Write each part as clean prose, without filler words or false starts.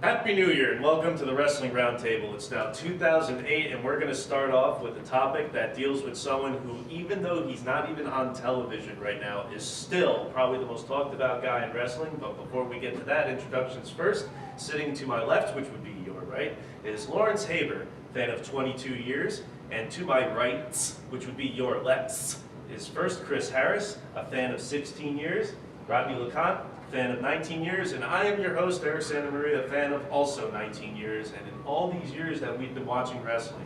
Happy New Year and welcome to the Wrestling Roundtable. It's now 2008 and we're going to start off with a topic that deals with someone who, even though he's not even on television right now, is still probably the most talked about guy in wrestling. But before we get to that, introductions first. Sitting to my left, which would be your right, is Lawrence Haber, fan of 22 years. And to my right, which would be your left, is first Chris Harris, a fan of 16 years. Rodney LeConte, fan of 19 years, and I am your host, Eric Santa Maria, a fan of also 19 years, and in all these years that we've been watching wrestling,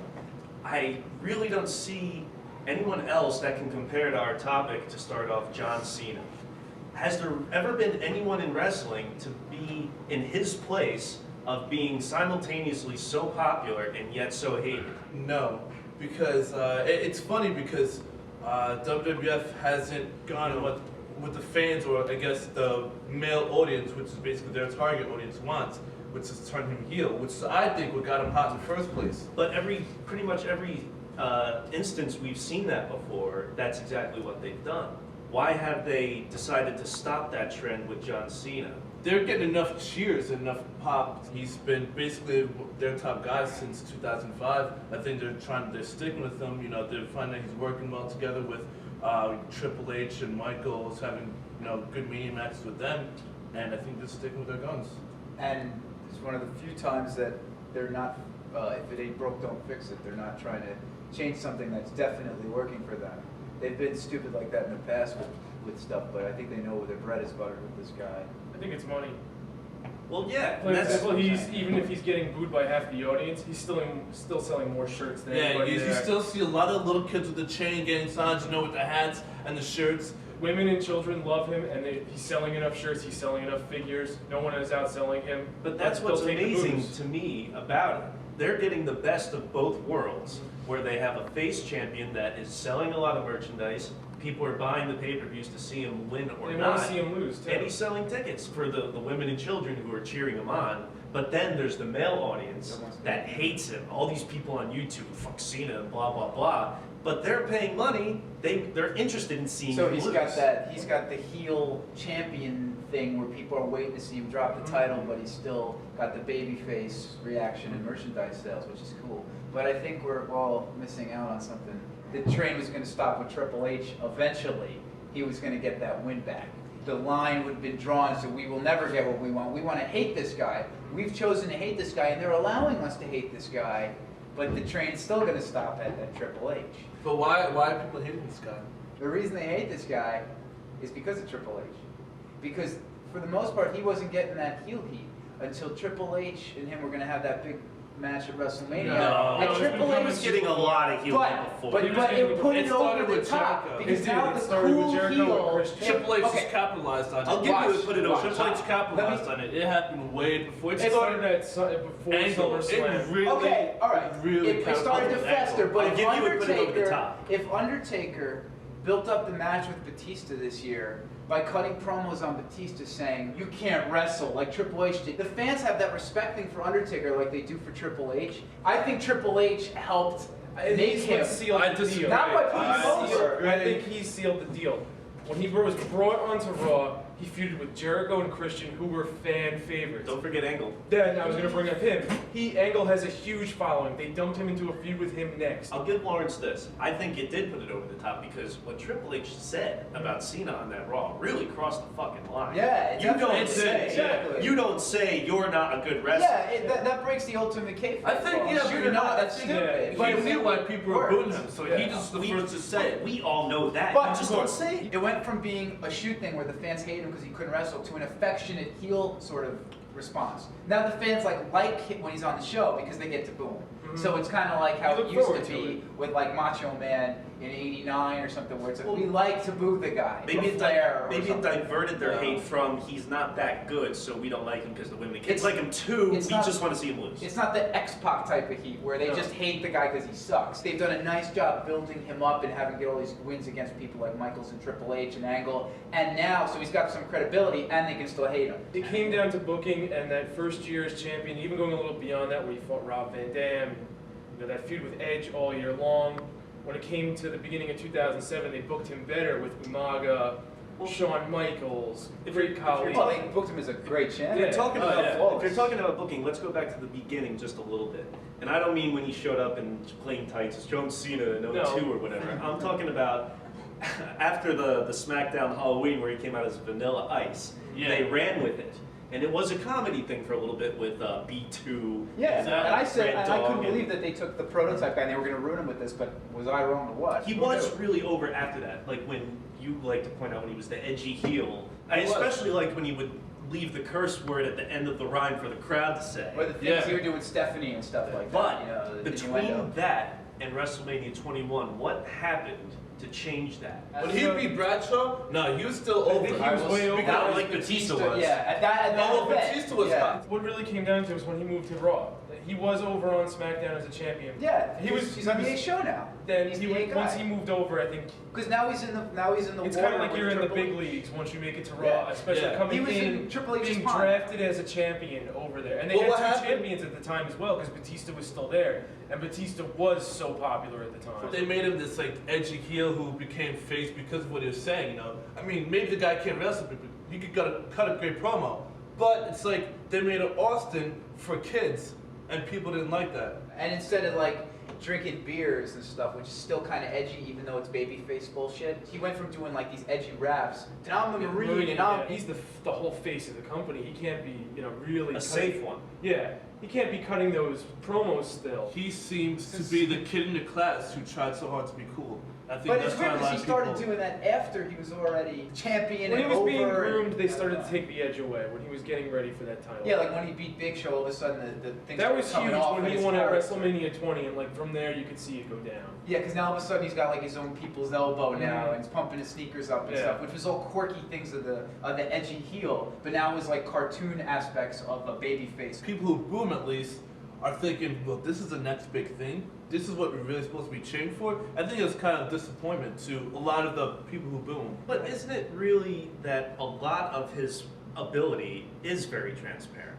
I really don't see anyone else that can compare to our topic to start off John Cena. Has there ever been anyone in wrestling to be in his place of being simultaneously so popular and yet so hated? No, because it's funny because WWF hasn't gone with the fans, or I guess the male audience, which is basically their target audience, wants, which is turn him heel, which is, I think, what got him hot in the first place. But pretty much every instance we've seen that before, that's exactly what they've done. Why have they decided to stop that trend with John Cena? They're getting enough cheers, enough pop. He's been basically their top guy since 2005. I think they're sticking with him. You know, they're finding that he's working well together with Triple H and Michael is having good media matches with them, and I think they're sticking with their guns. And it's one of the few times that they're not, if it ain't broke, don't fix it. They're not trying to change something that's definitely working for them. They've been stupid like that in the past with stuff, but I think they know where their bread is buttered with this guy. I think it's money. Well, yeah. For example, even if he's getting booed by half the audience, he's still selling more shirts than anybody you there. still see a lot of little kids with the chain getting signed, with the hats and the shirts. Women and children love him, and he's selling enough shirts, he's selling enough figures. No one is outselling him. But that's what's amazing to me about it. They're getting the best of both worlds, where they have a face champion that is selling a lot of merchandise. People are buying the pay-per-views to see him win or they not. want to see him lose, too. And he's selling tickets for the women and children who are cheering him on. But then there's the male audience that hates him. All these people on YouTube, fuck Cena, blah, blah, blah. But they're paying money. They're interested in seeing him lose. So he's got the heel champion thing where people are waiting to see him drop the title, but he's still got the babyface reaction and merchandise sales, which is cool. But I think we're all missing out on something. The train was going to stop with Triple H eventually. He was going to get that win back. The line would have been drawn, so we will never get what we want. We want to hate this guy. We've chosen to hate this guy, and they're allowing us to hate this guy, but the train's still going to stop at Triple H. But why are people hating this guy? The reason they hate this guy is because of Triple H. Because for the most part, he wasn't getting that heel heat until Triple H and him were going to have that big match at WrestleMania. No, and Triple H was getting a lot of heel heat before. But it put it over the top. Jericho. Because now the cool heel... Triple H has capitalized on it. I'll give you a put it over the Triple H top. capitalized on it. It happened way before. It started before SummerSlam. Okay, all right. It started to fester, but if Undertaker built up the match with Batista this year by cutting promos on Batista saying, you can't wrestle, like Triple H did. The fans have that respect thing for Undertaker like they do for Triple H. I think Triple H helped make him. Sealed the deal. Not by putting him over. I think he sealed the deal. When he was brought onto Raw, he feuded with Jericho and Christian, who were fan favorites. Don't forget Angle. Then I was going to bring up him. Angle has a huge following. They dumped him into a feud with him next. I'll give Lawrence this. I think it did put it over the top because what Triple H said about Cena on that Raw really crossed the fucking line. Yeah, you don't say you're not a good wrestler. Yeah, that breaks the ultimate kayfabe. I think, you're not. That's stupid. But he knew why people were booing him, so he just the first to say it. We all know that. But you just don't say it. It went from being a shoot thing where the fans hate him because he couldn't wrestle to an affectionate heel sort of response. Now the fans like him when he's on the show because they get to boo him. So it's kind of like how it used to be with like Macho Man in '89 or something, where it's like we like to boo the guy. Maybe it diverted their hate from he's not that good, so we don't like him because the women kids like him too. We just want to see him lose. It's not the X-Pac type of heat where they just hate the guy because he sucks. They've done a nice job building him up and having him get all these wins against people like Michaels and Triple H and Angle, and now so he's got some credibility and they can still hate him. It came down to booking and that first year as champion, even going a little beyond that, where he fought Rob Van Dam. That feud with Edge all year long. When it came to the beginning of 2007, they booked him better with Umaga, Shawn Michaels, If great you're- colleague. Well, they booked him as a great champion. If you're talking Oh, about yeah. if you're talking about booking, let's go back to the beginning just a little bit. And I don't mean when he showed up in plain tights as John Cena in 02 or whatever. I'm talking about after the SmackDown Halloween where he came out as Vanilla Ice. Yeah. They ran with it. And it was a comedy thing for a little bit with B2. Yeah, and I said, Red and I couldn't Dog, believe that they took the prototype guy and they were going to ruin him with this, but was I wrong or what? He Who was knew? really over after that. Like when you like to point out when he was the edgy heel. I He was. especially liked when he would leave the curse word at the end of the rhyme for the crowd to say. Or the things Yeah. he would do with Stephanie and stuff like But that. You know, the between innuendo. that and WrestleMania 21, what happened to change that? When he beat Bradshaw, no, he was still I over. think he was way over. Not like Batista was. Yeah, at that No, event. Batista was yeah. hot. What really came down to was when he moved to Raw. He was over on SmackDown as a champion. Yeah, He was- he's on the A show now. Then He's he, the A once guy. he moved over, I think Because now he's in the it's war kind of like with you're in the Triple big H. leagues once you make it to Raw, Yeah. especially Yeah. coming He was in in, Triple H's being prime. drafted as a champion over there. And they Well, had what two happened- champions at the time as well, because Batista was still there, and Batista was so popular at the time. They made him this like edgy heel who became face because of what he was saying. You know, I mean, maybe the guy can't wrestle, but he could cut a great promo. But it's like they made it Austin for kids, and people didn't like that. And instead of like drinking beers and stuff, which is still kind of edgy, even though it's babyface bullshit, he went from doing like these edgy raps to now I'm a Marine and I'm. Yeah, he's the whole face of the company. He can't be, really A safe one. Yeah, he can't be cutting those promos still. He seems to be the kid in the class who tried so hard to be cool. I think But that's it's why weird a lot because he of started people. doing that after he was already champion When he and was over. being groomed, they and- started to take the edge away. When he was getting ready for that title. Yeah, like when he beat Big Show, all of a sudden the things that started was coming huge off when in he his won at character. WrestleMania 20, and like from there you could see it go down. Yeah, because now all of a sudden he's got like his own people's elbow now, Mhm. and he's pumping his sneakers up and Yeah. stuff, which was all quirky things of the edgy heel. But now it was like cartoon aspects of a baby face. People who boom at least are thinking, well, this is the next big thing. This is what we're really supposed to be cheering for. I think it's kind of disappointment to a lot of the people who boom. But isn't it really that a lot of his ability is very transparent?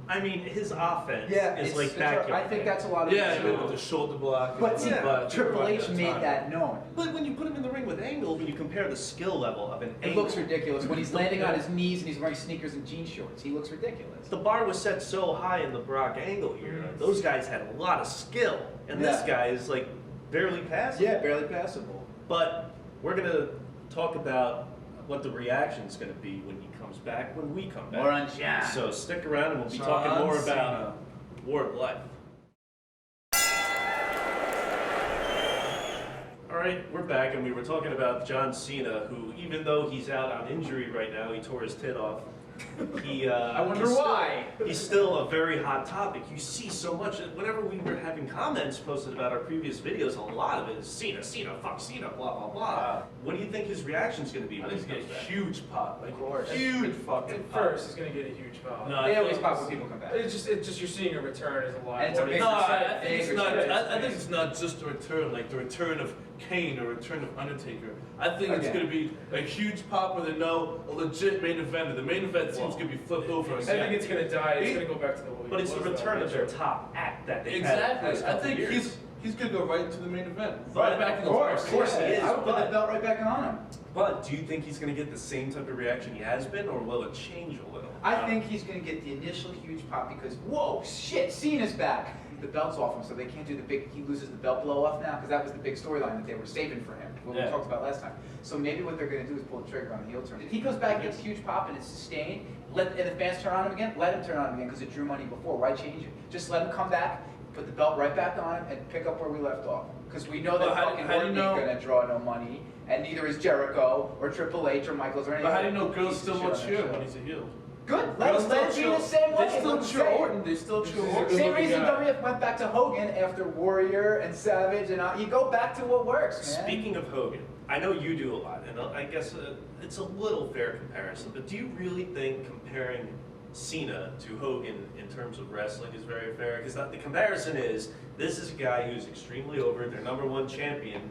I mean, his offense is like backyard. I think that's a lot of Yeah, it I too. mean, with the shoulder block. But and see, the butt, Triple right H at the made time. that known. But when you put him in the ring with Angle, when you compare the skill level of an It Angle, looks ridiculous when he's landing on his knees and he's wearing sneakers and jean shorts. He looks ridiculous. the bar was set so high in the Brock Angle era. Those guys had a lot of skill, and this Yeah. guy is like barely passing. Yeah, barely passable. But we're gonna talk about what the reaction's gonna be when he comes back, when we come back. More on John. So stick around and we'll be John talking more Cena. about War of Life. All right, we're back, and we were talking about John Cena, who, even though he's out on injury right now, he tore his tit off. He, I wonder he's still- why. he's still a very hot topic. You see so much. Whenever we were having comments posted about our previous videos, a lot of it is Cena, fuck Cena, blah blah blah. What do you think his reaction's going to be I when think he it's comes a back? huge pop. Like, Of course. huge fucking At pop. first, he's gonna get a huge pop. No, I They always think pop it's- when people come back. It's just you're seeing a return as a lot. And it's a big No, I return. think it's Big not. return. I think it's not just a return, like the return of Kane or return of Undertaker. I think it's Okay. going to be a huge pop where they know a legit main event. The main event seems going to be flipped over I again. think it's gonna die. It's gonna go back to the way But it it's the was, return though. of their top act that they've had the Exactly. past I couple think years. he's going to go right to the main event. Right, Right back of in the course. first. Of course he is, I would put the but- belt right back on him. But do you think he's going to get the same type of reaction he has been, or will it change a little? I think he's going to get the initial huge pop because, whoa, shit, Cena's back. The belt's off him, so they can't do the big, he loses the belt blow off now, because that was the big storyline that they were saving for him, what Yeah. we talked about last time. So maybe what they're going to do is pull the trigger on the heel turn. If he goes back, gets a huge pop, and it's sustained, and the fans turn on him again, let him turn on him again, because it drew money before. Why change it? Just let him come back, put the belt right back on him, and pick up where we left off. Because we know that But how do fucking you Orton know- ain't going to draw no money, and neither is Jericho, or Triple H, or Michaels, or anything. But how do you know girls Piece of still shit want on that cheer show. when he's a heel? Good, let him be the same way. They still Let him cheer say it. Orton. They still cheer Orton. Same Good-looking reason guy. WF went back to Hogan after Warrior and Savage, and you go back to what works, man. Speaking of Hogan, I know you do a lot, and I guess it's a little fair comparison, but do you really think comparing Cena to Hogan in terms of wrestling is very fair? Because the comparison is, this is a guy who's extremely over, their #1 champion,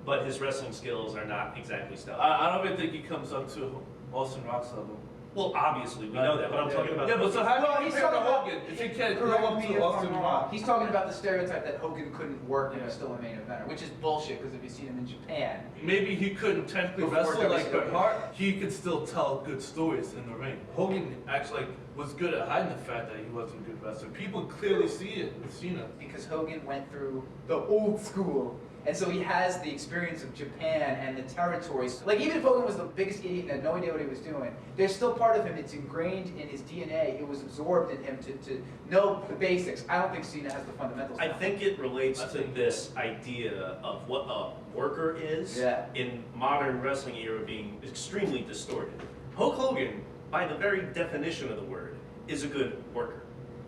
but his wrestling skills are not exactly stellar. I don't even think he comes up to Austin Rock's level. Well, obviously, we know that, but I'm talking about. Yeah, but so how Well, do you he's compare to talking about- Hogan if he can't go Correct up me to if Austin I'm wrong. Rock? He's talking about the stereotype that Hogan couldn't work and was still a main eventer, which is bullshit, because if you've seen him in Japan, Maybe he couldn't technically Before wrestle like WCW. Bret Hart. He could still tell good stories in the ring. Hogan actually was good at hiding the fact that he wasn't a good wrestler. People clearly see it with Cena. because Hogan went through the old school. And so he has the experience of Japan and the territories. Like, even if Hogan was the biggest idiot and had no idea what he was doing, there's still part of him, it's ingrained in his DNA. It was absorbed in him to know the basics. I don't think Cena has the fundamentals. I now. think it relates I to think- this idea of what a worker is Yeah. in modern wrestling era being extremely distorted. Hulk Hogan, by the very definition of the word, is a good worker.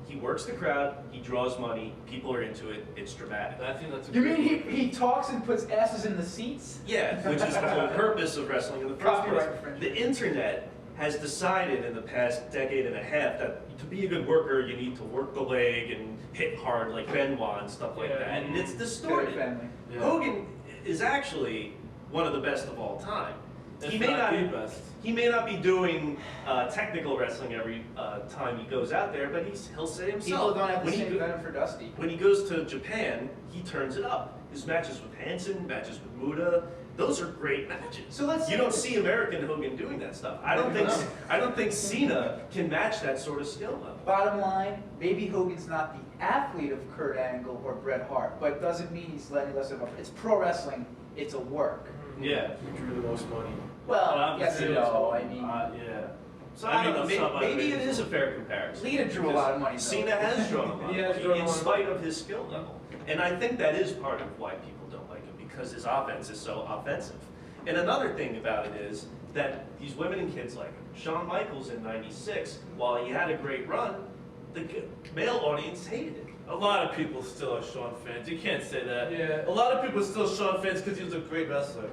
He works the crowd, he draws money, people are into it, it's dramatic. I think that's a You great mean point. he talks and puts asses in the seats? Yeah, which is the whole purpose of wrestling in the first place. Copyright infringement. The internet has decided in the past decade and a half that to be a good worker, you need to work the leg and hit hard like Benoit and stuff like Yeah. that, and it's Very distorted. family. Yeah. Hogan is actually one of the best of all time. If He may not not the best. He may not be doing technical wrestling every time he goes out there, but he'll say himself. People don't have the when he same venom for Dusty. when he goes to Japan, he turns it up. His matches with Hansen, matches with Muda, those are great matches. So let's you say- don't see American Hogan doing that stuff. I don't think Cena can match that sort of skill level. Bottom line, maybe Hogan's not the athlete of Kurt Angle or Bret Hart, but doesn't mean he's any less of a. It's pro wrestling. It's a work. Yeah. Who drew the most money? Well, yes and no. I mean, Yeah. So I don't know. that's not my Maybe it opinion. is a fair comparison. Lita drew a lot of money. Though. Cena has drawn a lot, He has drawn a lot in of spite of his skill level. And I think that is part of why people don't like him, because his offense is so offensive. And another thing about it is that these women and kids like him. Shawn Michaels in '96, while he had a great run, the male audience hated it. A lot of people still are Shawn fans. You can't say that. Yeah. A lot of people are still Shawn fans because he was a great wrestler.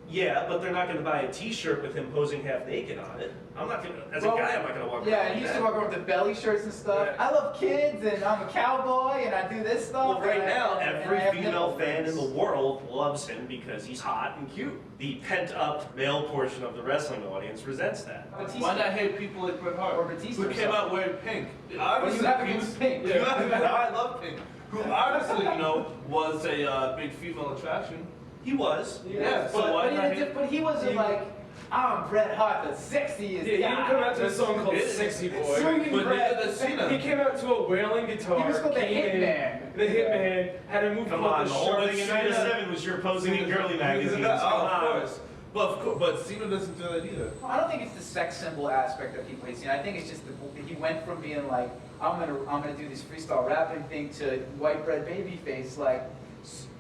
Yeah, but they're not going to buy a T-shirt with him posing half naked on it. I'm not going to, as a guy, I'm not going to walk around. Yeah, like and he used that. to walk around with the belly shirts and stuff. Yeah. I love kids, and I'm a cowboy, and I do this stuff. Well, right and now, and I every have female nipple fan in things. the world loves him because he's hot and cute. The pent-up male portion of the wrestling audience resents that. Batista. Why not hate people like Bret Hart? Or Batista Who or came something. out wearing pink? What do Obviously, you have he against was- pink? I love pink. Who obviously, was a big female attraction. He was. Yeah, so But, why he not didn't- hate? but he wasn't like, I'm Bret Hart, the sexiest Yeah, he guy. didn't come out to a song called It- Sexy Boy. Swinging But Bret. neither does Cena. He came out to a wailing guitar. He was called the came in, Hitman. The Hitman had a move Come called on, the the whole Sharp thing in Shooter. '97 was your posing in girly magazines. Oh, Come on. of course. But Cena doesn't do that either. I don't think it's the sex symbol aspect that people hate Cena. I think it's just he went from being like, I'm gonna do this freestyle rapping thing to white bread baby face, like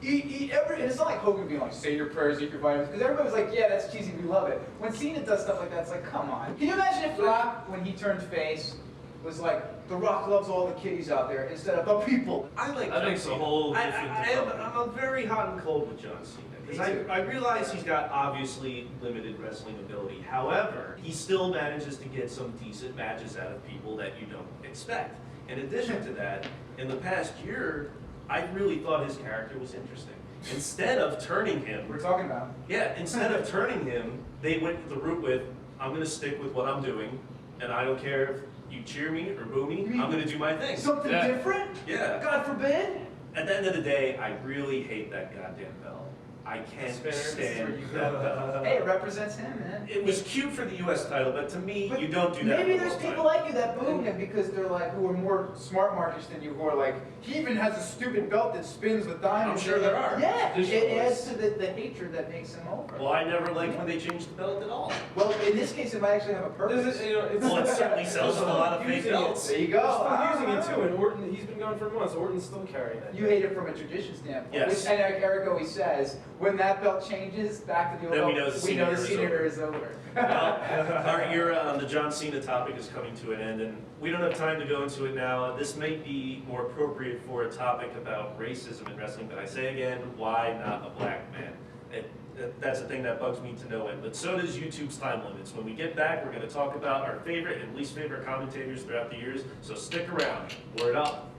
eat every. And it's not like Hogan being like, say your prayers, eat your vitamins, because everybody was like, yeah, that's cheesy, we love it. When Cena does stuff like that, it's like, come on. Can you imagine if Rock, when he turned face, was like, The Rock loves all the kiddies out there instead of the people? I like I John think it's a Cena. whole different development. I'm very hot and cold with John Cena because Me too. I realize he's got obviously limited wrestling ability. However, he still manages to get some decent matches out of people that you don't expect. In addition to that, in the past year, I really thought his character was interesting. Instead of turning him, We're talking about. instead of turning him, they went the route with, I'm going to stick with what I'm doing, and I don't care if you cheer me or boo me, I'm going to do my thing. Something Yeah. different? Yeah. God forbid? At the end of the day, I really hate that goddamn bell. I can't Spinner, this is where stand you that go. bell. Hey, it represents him, man. It was cute for the U.S. title, but to me, But you don't do that. Maybe for the there's world people title. like you that boo him because they're like, who are more smart markets than you, who are like, he even has a stupid belt that spins with diamonds. I'm sure there are. Yeah, Additional it adds ones. to the hatred that makes him over. Well, I never liked when they changed the belt at all. Well, in this case, it might actually have a purpose. This is, it's, Well, it certainly sells a lot of fake using belts. There you They're go. still using it too, and Orton, he's been gone for months. Orton's still carrying that. You hate it from a tradition standpoint. Yes. And like Eric always says, when that belt changes back to the old Then we belt, know the we know the senior senior is is over. Well, our era on the John Cena topic is coming to an end, and we don't have time to go into it now. This may be more appropriate for a topic about racism in wrestling, but I say again, why not a black man? That's a thing that bugs me to no end. But so does YouTube's time limits. When we get back, we're going to talk about our favorite and least favorite commentators throughout the years, so stick around. Word up.